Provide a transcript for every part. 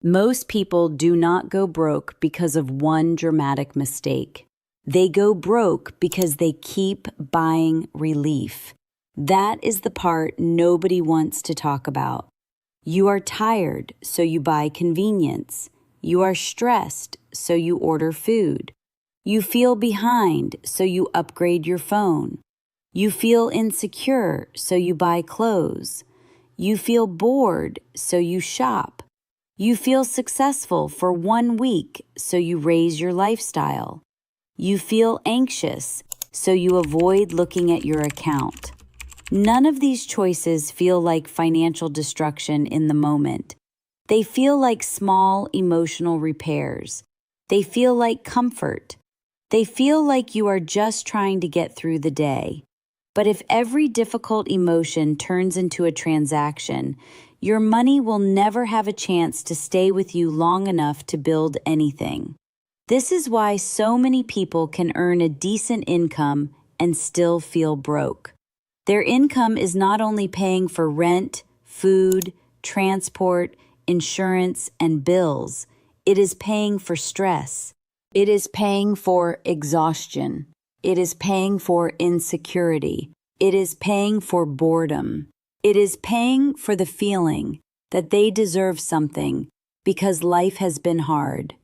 Most people do not go broke because of one dramatic mistake. They go broke because they keep buying relief. That is the part nobody wants to talk about. You are tired, so you buy convenience. You are stressed, so you order food. You feel behind, so you upgrade your phone. You feel insecure, so you buy clothes. You feel bored, so you shop. You feel successful for 1 week, so you raise your lifestyle. You feel anxious, so you avoid looking at your account. None of these choices feel like financial destruction in the moment. They feel like small emotional repairs. They feel like comfort. They feel like you are just trying to get through the day. But if every difficult emotion turns into a transaction, your money will never have a chance to stay with you long enough to build anything. This is why so many people can earn a decent income and still feel broke. Their income is not only paying for rent, food, transport, insurance, and bills. It is paying for stress. It is paying for exhaustion. It is paying for insecurity. It is paying for boredom. It is paying for the feeling that they deserve something because life has been hard.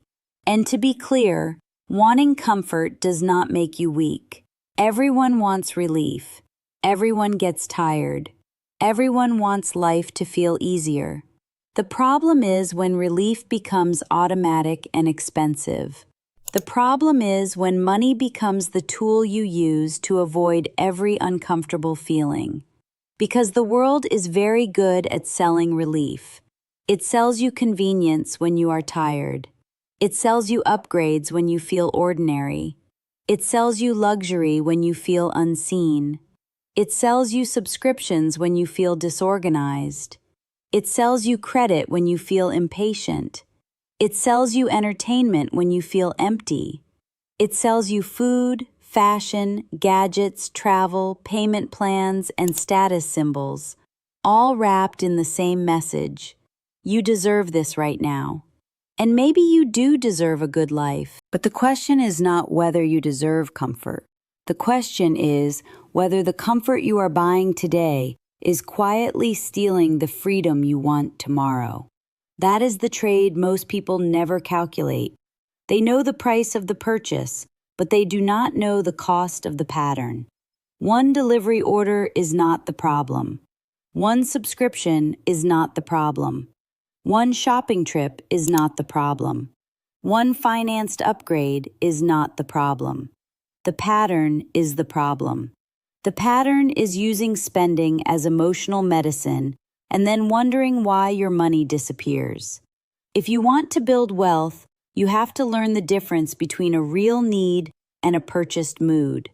And to be clear, wanting comfort does not make you weak. Everyone wants relief. Everyone gets tired. Everyone wants life to feel easier. The problem is when relief becomes automatic and expensive. The problem is when money becomes the tool you use to avoid every uncomfortable feeling. Because the world is very good at selling relief. It sells you convenience when you are tired. It sells you upgrades when you feel ordinary. It sells you luxury when you feel unseen. It sells you subscriptions when you feel disorganized. It sells you credit when you feel impatient. It sells you entertainment when you feel empty. It sells you food, fashion, gadgets, travel, payment plans, and status symbols, all wrapped in the same message. You deserve this right now. And maybe you do deserve a good life. But the question is not whether you deserve comfort. The question is whether the comfort you are buying today is quietly stealing the freedom you want tomorrow. That is the trade most people never calculate. They know the price of the purchase, but they do not know the cost of the pattern. One delivery order is not the problem. One subscription is not the problem. One shopping trip is not the problem. One financed upgrade is not the problem. The pattern is the problem. The pattern is using spending as emotional medicine and then wondering why your money disappears. If you want to build wealth, you have to learn the difference between a real need and a purchased mood.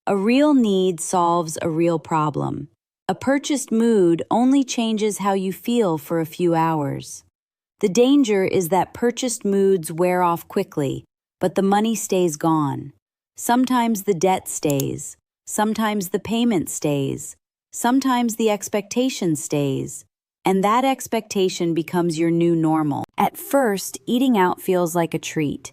A real need solves a real problem. A purchased mood only changes how you feel for a few hours. The danger is that purchased moods wear off quickly, but the money stays gone. Sometimes the debt stays. Sometimes the payment stays. Sometimes the expectation stays. And that expectation becomes your new normal. At first, eating out feels like a treat.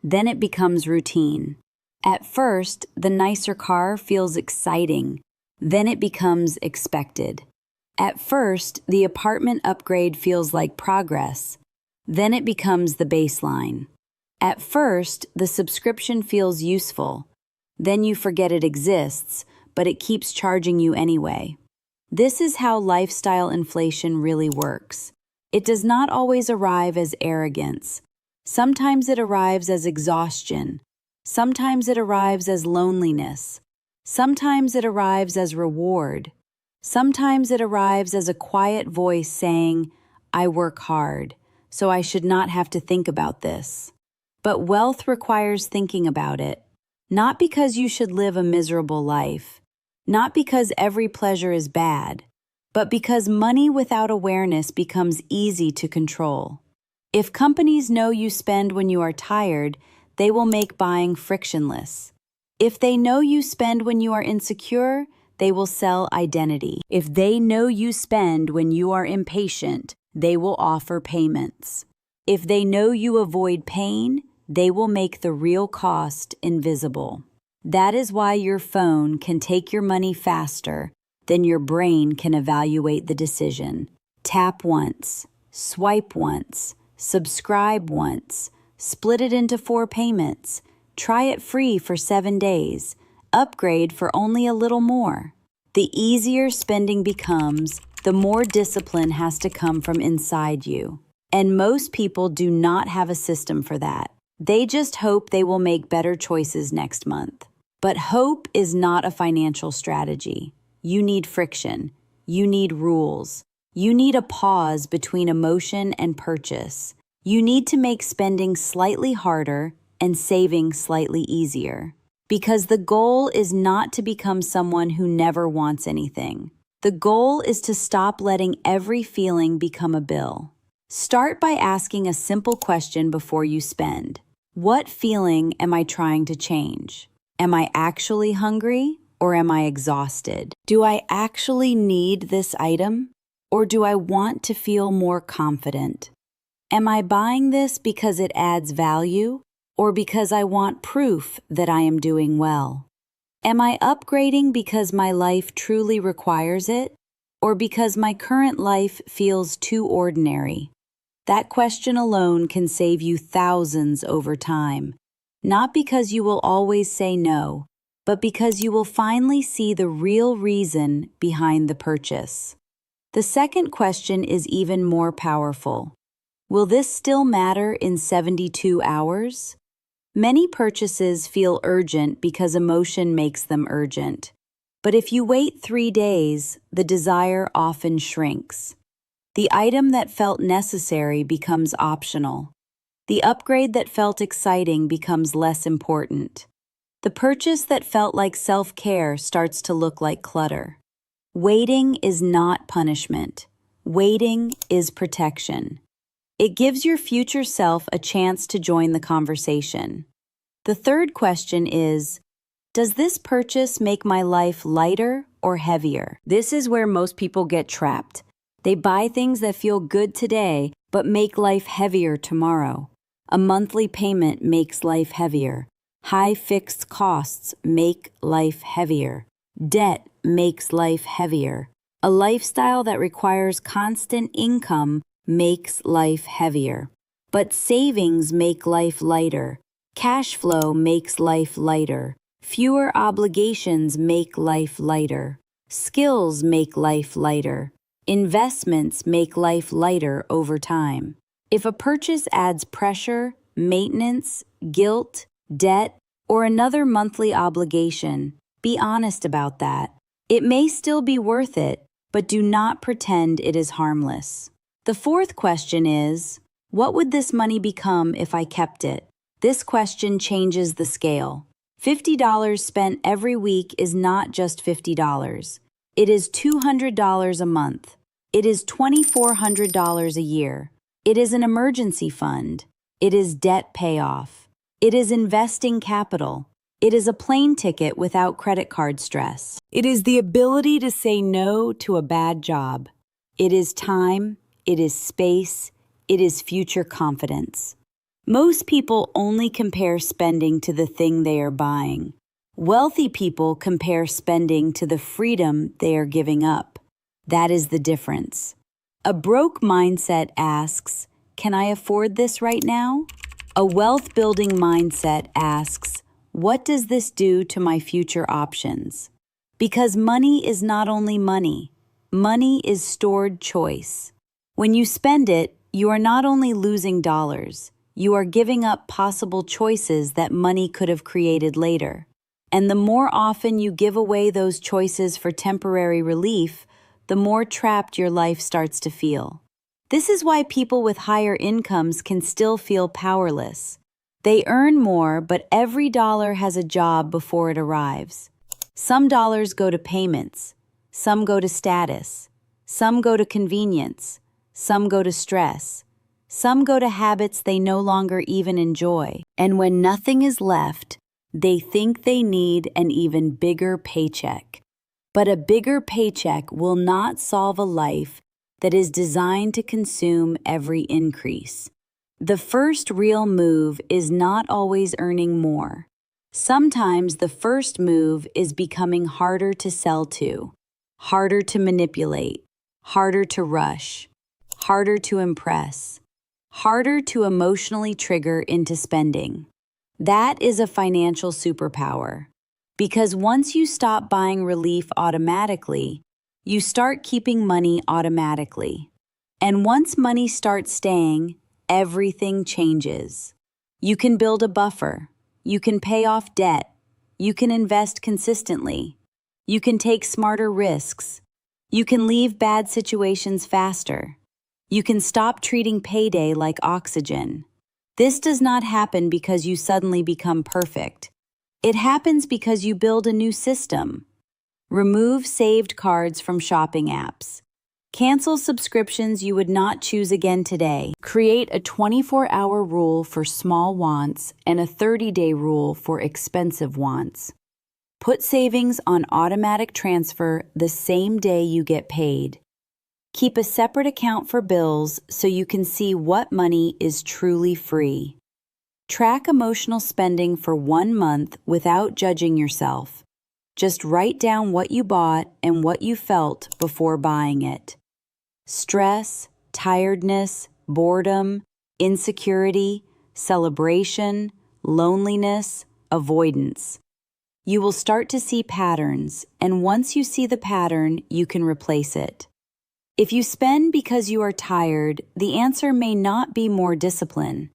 Then it becomes routine. At first, the nicer car feels exciting. Then it becomes expected. At first, the apartment upgrade feels like progress. Then it becomes the baseline. At first, the subscription feels useful. Then you forget it exists, but it keeps charging you anyway. This is how lifestyle inflation really works. It does not always arrive as arrogance. Sometimes it arrives as exhaustion. Sometimes it arrives as loneliness. Sometimes it arrives as reward. Sometimes it arrives as a quiet voice saying, "I work hard, so I should not have to think about this." But wealth requires thinking about it, not because you should live a miserable life, not because every pleasure is bad, but because money without awareness becomes easy to control. If companies know you spend when you are tired, they will make buying frictionless. If they know you spend when you are insecure, they will sell identity. If they know you spend when you are impatient, they will offer payments. If they know you avoid pain, they will make the real cost invisible. That is why your phone can take your money faster than your brain can evaluate the decision. Tap once, swipe once, subscribe once, split it into 4 payments, try it free for 7 days, upgrade for only a little more. The easier spending becomes, the more discipline has to come from inside you. And most people do not have a system for that. They just hope they will make better choices next month. But hope is not a financial strategy. You need friction. You need rules. You need a pause between emotion and purchase. You need to make spending slightly harder and saving slightly easier. Because the goal is not to become someone who never wants anything. The goal is to stop letting every feeling become a bill. Start by asking a simple question before you spend. What feeling am I trying to change? Am I actually hungry or am I exhausted? Do I actually need this item or do I want to feel more confident? Am I buying this because it adds value or because I want proof that I am doing well? Am I upgrading because my life truly requires it or because my current life feels too ordinary? That question alone can save you thousands over time. Not because you will always say no, but because you will finally see the real reason behind the purchase. The second question is even more powerful. Will this still matter in 72 hours? Many purchases feel urgent because emotion makes them urgent. But if you wait 3 days, the desire often shrinks. The item that felt necessary becomes optional. The upgrade that felt exciting becomes less important. The purchase that felt like self-care starts to look like clutter. Waiting is not punishment. Waiting is protection. It gives your future self a chance to join the conversation. The third question is, does this purchase make my life lighter or heavier? This is where most people get trapped. They buy things that feel good today, but make life heavier tomorrow. A monthly payment makes life heavier. High fixed costs make life heavier. Debt makes life heavier. A lifestyle that requires constant income makes life heavier. But savings make life lighter. Cash flow makes life lighter. Fewer obligations make life lighter. Skills make life lighter. Investments make life lighter over time. If a purchase adds pressure, maintenance, guilt, debt, or another monthly obligation, be honest about that. It may still be worth it, but do not pretend it is harmless. The fourth question is, what would this money become if I kept it? This question changes the scale. $50 spent every week is not just $50. It is $200 a month. It is $2,400 a year. It is an emergency fund. It is debt payoff. It is investing capital. It is a plane ticket without credit card stress. It is the ability to say no to a bad job. It is time. It is space. It is future confidence. Most people only compare spending to the thing they are buying. Wealthy people compare spending to the freedom they are giving up. That is the difference. A broke mindset asks, can I afford this right now? A wealth-building mindset asks, what does this do to my future options? Because money is not only money. Money is stored choice. When you spend it, you are not only losing dollars, you are giving up possible choices that money could have created later. And the more often you give away those choices for temporary relief, the more trapped your life starts to feel. This is why people with higher incomes can still feel powerless. They earn more, but every dollar has a job before it arrives. Some dollars go to payments, some go to status, some go to convenience, some go to stress, some go to habits they no longer even enjoy. And when nothing is left, they think they need an even bigger paycheck. But a bigger paycheck will not solve a life that is designed to consume every increase. The first real move is not always earning more. Sometimes the first move is becoming harder to sell to, harder to manipulate, harder to rush, harder to impress, harder to emotionally trigger into spending. That is a financial superpower. Because once you stop buying relief automatically, you start keeping money automatically. And once money starts staying, everything changes. You can build a buffer. You can pay off debt. You can invest consistently. You can take smarter risks. You can leave bad situations faster. You can stop treating payday like oxygen. This does not happen because you suddenly become perfect. It happens because you build a new system. Remove saved cards from shopping apps. Cancel subscriptions you would not choose again today. Create a 24-hour rule for small wants and a 30-day rule for expensive wants. Put savings on automatic transfer the same day you get paid. Keep a separate account for bills so you can see what money is truly free. Track emotional spending for 1 month without judging yourself. Just write down what you bought and what you felt before buying it. Stress, tiredness, boredom, insecurity, celebration, loneliness, avoidance. You will start to see patterns, and once you see the pattern, you can replace it. If you spend because you are tired, the answer may not be more discipline.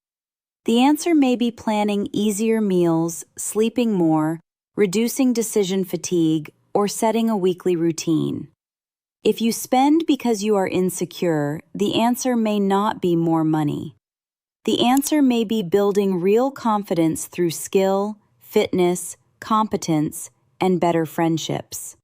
The answer may be planning easier meals, sleeping more, reducing decision fatigue, or setting a weekly routine. If you spend because you are insecure, the answer may not be more money. The answer may be building real confidence through skill, fitness, competence, and better friendships.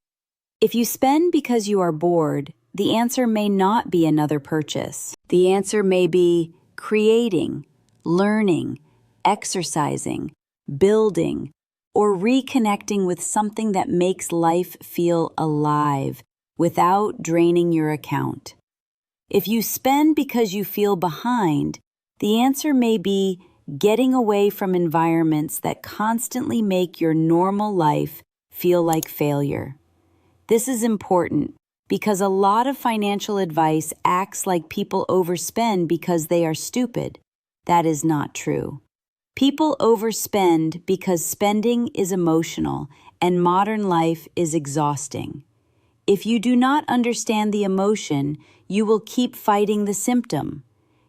If you spend because you are bored, the answer may not be another purchase. The answer may be creating, learning, exercising, building, or reconnecting with something that makes life feel alive without draining your account. If you spend because you feel behind, the answer may be getting away from environments that constantly make your normal life feel like failure. This is important because a lot of financial advice acts like people overspend because they are stupid. That is not true. People overspend because spending is emotional and modern life is exhausting. If you do not understand the emotion, you will keep fighting the symptom.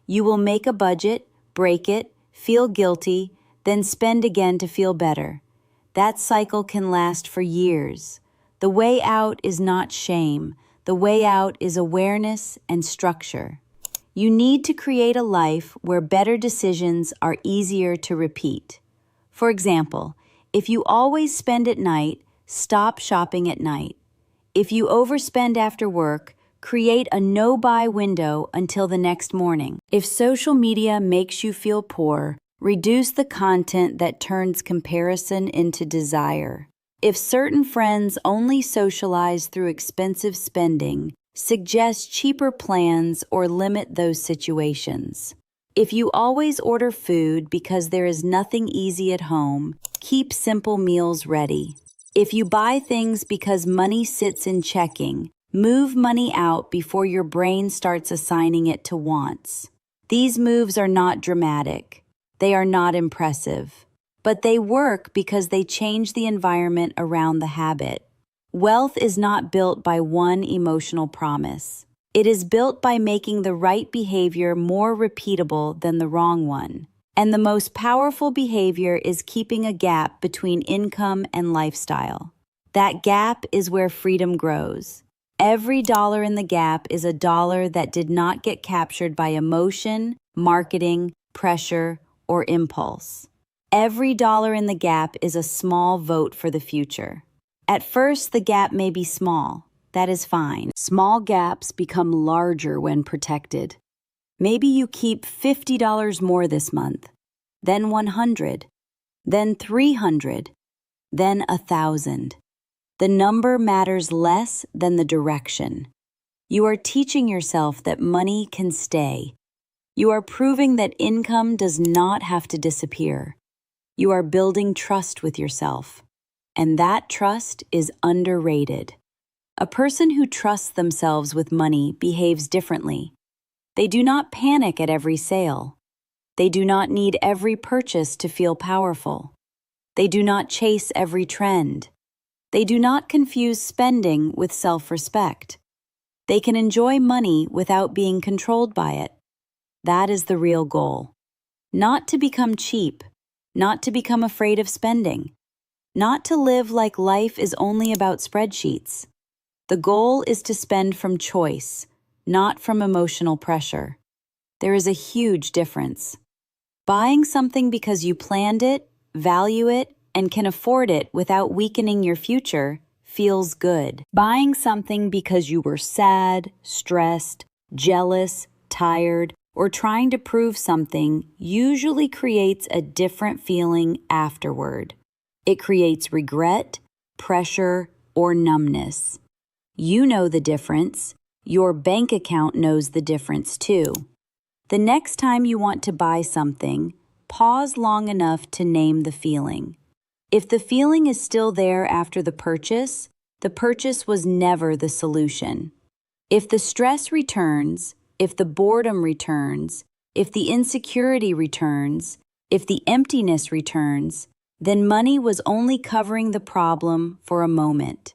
You will make a budget, break it, feel guilty, then spend again to feel better. That cycle can last for years. The way out is not shame. The way out is awareness and structure. You need to create a life where better decisions are easier to repeat. For example, if you always spend at night, stop shopping at night. If you overspend after work, create a no-buy window until the next morning. If social media makes you feel poor, reduce the content that turns comparison into desire. If certain friends only socialize through expensive spending, suggest cheaper plans or limit those situations. If you always order food because there is nothing easy at home, keep simple meals ready. If you buy things because money sits in checking, move money out before your brain starts assigning it to wants. These moves are not dramatic. They are not impressive. But they work because they change the environment around the habit. Wealth is not built by one emotional promise. It is built by making the right behavior more repeatable than the wrong one. And the most powerful behavior is keeping a gap between income and lifestyle. That gap is where freedom grows. Every dollar in the gap is a dollar that did not get captured by emotion, marketing, pressure, or impulse. Every dollar in the gap is a small vote for the future. At first, the gap may be small. That is fine. Small gaps become larger when protected. Maybe you keep $50 more this month, then $100, then $300, then $1,000. The number matters less than the direction. You are teaching yourself that money can stay. You are proving that income does not have to disappear. You are building trust with yourself. And that trust is underrated. A person who trusts themselves with money behaves differently. They do not panic at every sale. They do not need every purchase to feel powerful. They do not chase every trend. They do not confuse spending with self-respect. They can enjoy money without being controlled by it. That is the real goal. Not to become cheap, not to become afraid of spending, not to live like life is only about spreadsheets. The goal is to spend from choice, not from emotional pressure. There is a huge difference. Buying something because you planned it, value it, and can afford it without weakening your future feels good. Buying something because you were sad, stressed, jealous, tired, or trying to prove something usually creates a different feeling afterward. It creates regret, pressure, or numbness. You know the difference. Your bank account knows the difference too. The next time you want to buy something, pause long enough to name the feeling. If the feeling is still there after the purchase was never the solution. If the stress returns, if the boredom returns, if the insecurity returns, if the emptiness returns, then money was only covering the problem for a moment.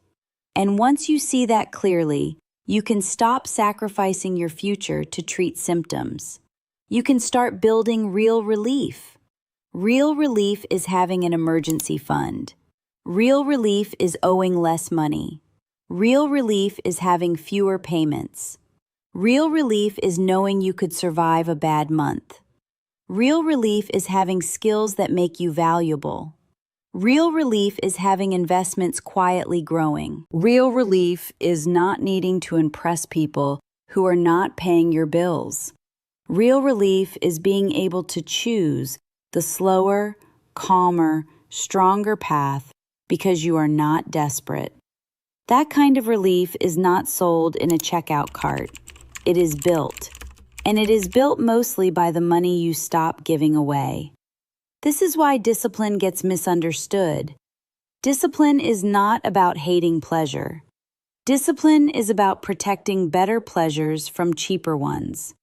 And once you see that clearly, you can stop sacrificing your future to treat symptoms. You can start building real relief. Real relief is having an emergency fund. Real relief is owing less money. Real relief is having fewer payments. Real relief is knowing you could survive a bad month. Real relief is having skills that make you valuable. Real relief is having investments quietly growing. Real relief is not needing to impress people who are not paying your bills. Real relief is being able to choose the slower, calmer, stronger path because you are not desperate. That kind of relief is not sold in a checkout cart. It is built. And it is built mostly by the money you stop giving away. This is why discipline gets misunderstood. Discipline is not about hating pleasure. Discipline is about protecting better pleasures from cheaper ones.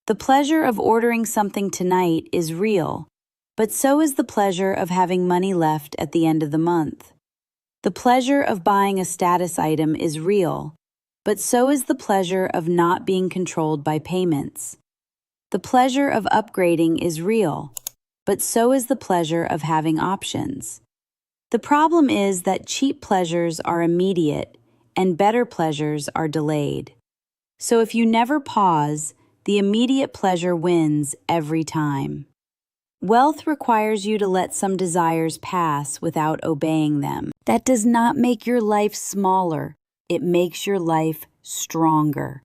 The pleasure of ordering something tonight is real, but so is the pleasure of having money left at the end of the month. The pleasure of buying a status item is real, but so is the pleasure of not being controlled by payments. The pleasure of upgrading is real, but so is the pleasure of having options. The problem is that cheap pleasures are immediate and better pleasures are delayed. So if you never pause, the immediate pleasure wins every time. Wealth requires you to let some desires pass without obeying them. That does not make your life smaller. It makes your life stronger.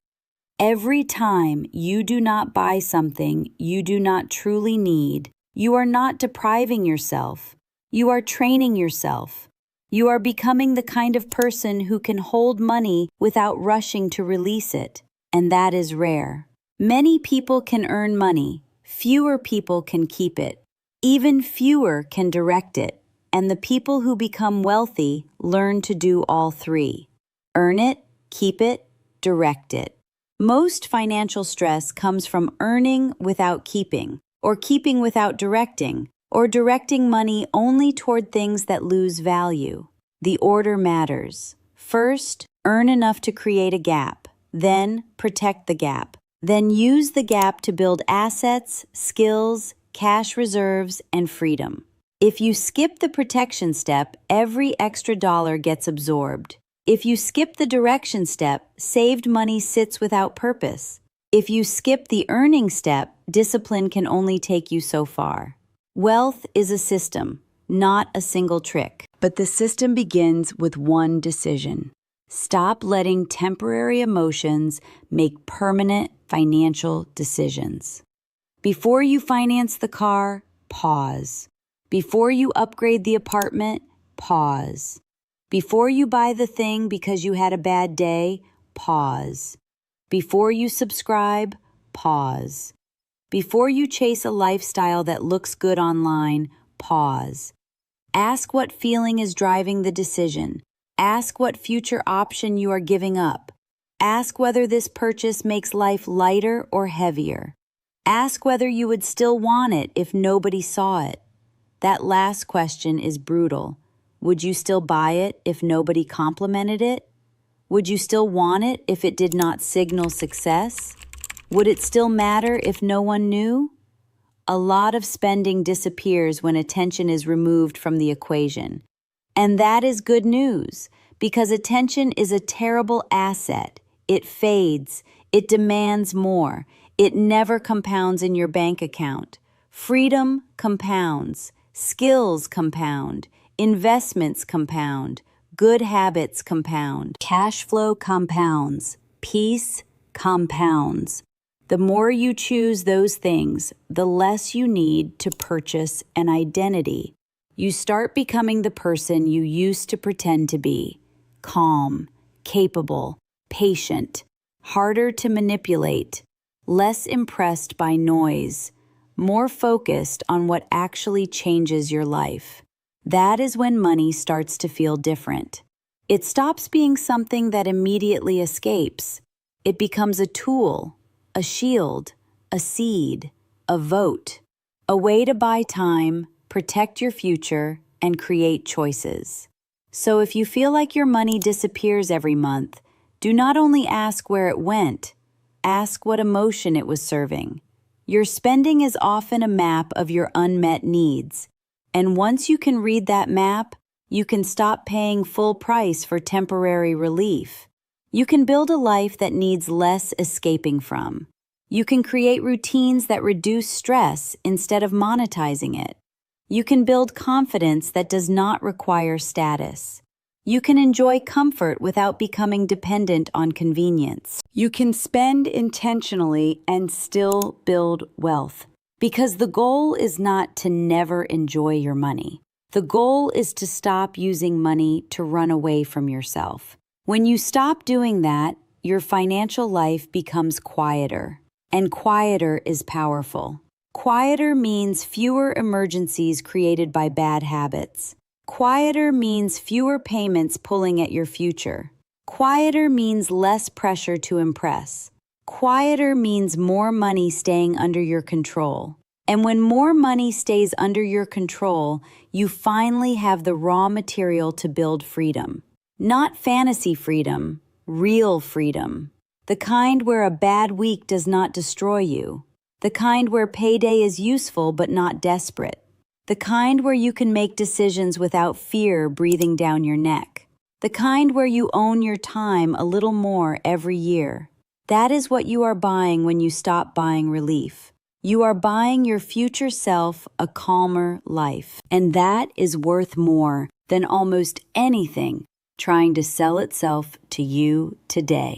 Every time you do not buy something you do not truly need, you are not depriving yourself. You are training yourself. You are becoming the kind of person who can hold money without rushing to release it, and that is rare. Many people can earn money. Fewer people can keep it. Even fewer can direct it, and the people who become wealthy learn to do all three. Earn it, keep it, direct it. Most financial stress comes from earning without keeping, or keeping without directing, or directing money only toward things that lose value. The order matters. First, earn enough to create a gap. Then, protect the gap. Then use the gap to build assets, skills, cash reserves, and freedom. If you skip the protection step, every extra dollar gets absorbed. If you skip the direction step, saved money sits without purpose. If you skip the earning step, discipline can only take you so far. Wealth is a system, not a single trick. But the system begins with one decision. Stop letting temporary emotions make permanent financial decisions. Before you finance the car, pause. Before you upgrade the apartment, pause. Before you buy the thing because you had a bad day, pause. Before you subscribe, pause. Before you chase a lifestyle that looks good online, pause. Ask what feeling is driving the decision. Ask what future option you are giving up. Ask whether this purchase makes life lighter or heavier. Ask whether you would still want it if nobody saw it. That last question is brutal. Would you still buy it if nobody complimented it? Would you still want it if it did not signal success? Would it still matter if no one knew? A lot of spending disappears when attention is removed from the equation. And that is good news, because attention is a terrible asset. It fades. It demands more. It never compounds in your bank account. Freedom compounds. Skills compound. Investments compound. Good habits compound. Cash flow compounds. Peace compounds. The more you choose those things, the less you need to purchase an identity. You start becoming the person you used to pretend to be. Calm, capable, patient, harder to manipulate, less impressed by noise, more focused on what actually changes your life. That is when money starts to feel different. It stops being something that immediately escapes. It becomes a tool, a shield, a seed, a vote, a way to buy time, protect your future, and create choices. So if you feel like your money disappears every month, do not only ask where it went, ask what emotion it was serving. Your spending is often a map of your unmet needs, and once you can read that map, you can stop paying full price for temporary relief. You can build a life that needs less escaping from. You can create routines that reduce stress instead of monetizing it. You can build confidence that does not require status. You can enjoy comfort without becoming dependent on convenience. You can spend intentionally and still build wealth. Because the goal is not to never enjoy your money. The goal is to stop using money to run away from yourself. When you stop doing that, your financial life becomes quieter. And quieter is powerful. Quieter means fewer emergencies created by bad habits. Quieter means fewer payments pulling at your future. Quieter means less pressure to impress. Quieter means more money staying under your control. And when more money stays under your control, you finally have the raw material to build freedom. Not fantasy freedom, real freedom. The kind where a bad week does not destroy you. The kind where payday is useful but not desperate. The kind where you can make decisions without fear breathing down your neck. The kind where you own your time a little more every year. That is what you are buying when you stop buying relief. You are buying your future self a calmer life. And that is worth more than almost anything trying to sell itself to you today.